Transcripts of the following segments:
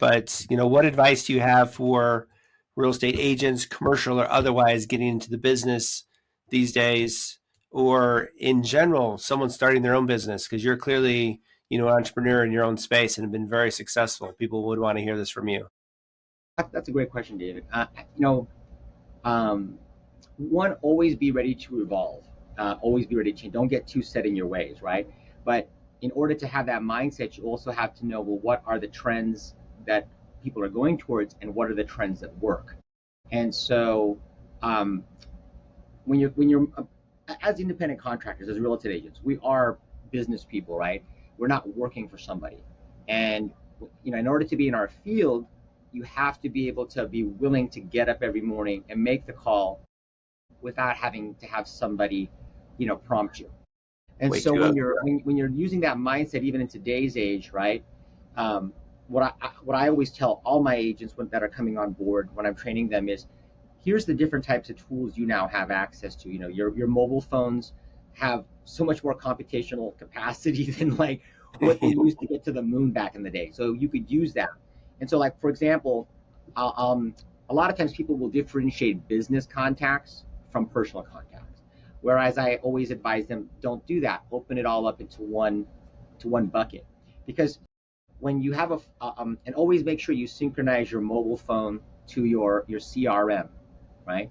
But, what advice do you have for real estate agents, commercial or otherwise, getting into the business these days, or in general, someone starting their own business? Because you're clearly, an entrepreneur in your own space and have been very successful. People would want to hear this from you. That's a great question, David. Um, one, always be ready to evolve. Always be ready to change. Don't get too set in your ways, right? But in order to have that mindset, you also have to know, well, what are the trends that people are going towards, and what are the trends that work? And so, um, when you're as independent contractors, as real estate agents, we are business people, right? We're not working for somebody, and in order to be in our field, you have to be able to be willing to get up every morning and make the call without having to have somebody, prompt you. And Wake so you when up. you're using that mindset, even in today's age, right? Um, what I always tell all my agents that are coming on board when I'm training them is, here's the different types of tools you now have access to. Your mobile phones have so much more computational capacity than like what they used to get to the moon back in the day. So you could use that. And so, like, for example, a lot of times people will differentiate business contacts from personal contacts. Whereas I always advise them, don't do that. Open it all up into one bucket, because when you have and always make sure you synchronize your mobile phone to your CRM, right?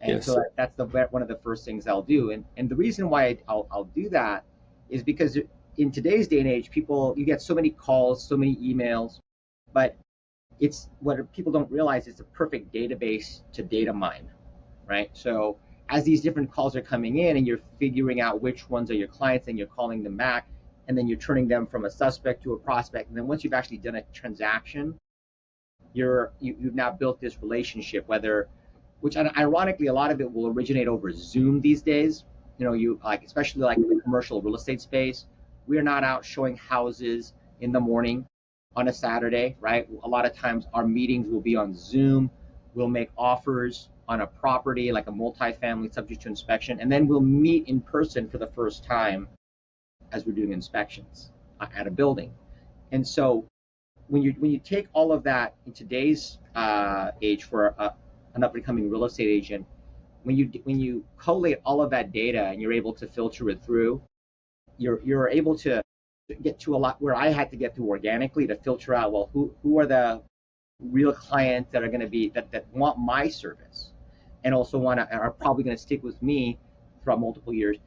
And so Yes. that's one of the first things I'll do. And the reason why I'll do that is because in today's day and age, you get so many calls, so many emails, but it's what people don't realize is a perfect database to data mine, right? So as these different calls are coming in and you're figuring out which ones are your clients and you're calling them back, and then you're turning them from a suspect to a prospect, and then once you've actually done a transaction, you've now built this relationship, which ironically a lot of it will originate over Zoom these days. You like, especially like in the commercial real estate space, we are not out showing houses in the morning on a Saturday, right? A lot of times our meetings will be on Zoom. We'll make offers on a property like a multifamily subject to inspection, and then we'll meet in person for the first time as we're doing inspections at a building. And so when you take all of that in today's age for an up and coming real estate agent, when you collate all of that data and you're able to filter it through, you're able to get to a lot where I had to get to organically to filter out, well, who are the real clients that are going to be that want my service, and also are probably going to stick with me throughout multiple years.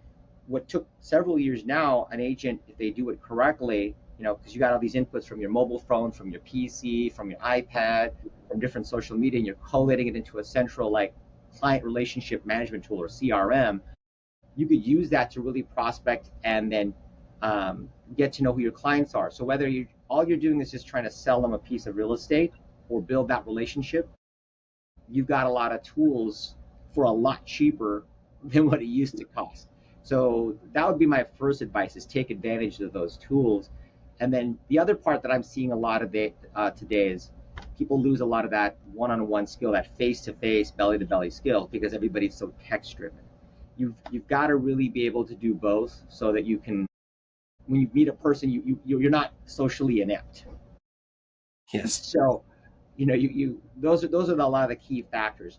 What took several years now, an agent, if they do it correctly, because you got all these inputs from your mobile phone, from your PC, from your iPad, from different social media, and you're collating it into a central like client relationship management tool, or CRM. You could use that to really prospect and then get to know who your clients are. So whether all you're doing is just trying to sell them a piece of real estate or build that relationship, you've got a lot of tools for a lot cheaper than what it used to cost. So that would be my first advice: is take advantage of those tools. And then the other part that I'm seeing a lot of today is people lose a lot of that one-on-one skill, that face-to-face, belly-to-belly skill, because everybody's so text-driven. You've got to really be able to do both, so that you can, when you meet a person, you're not socially inept. Yes. So those are a lot of the key factors.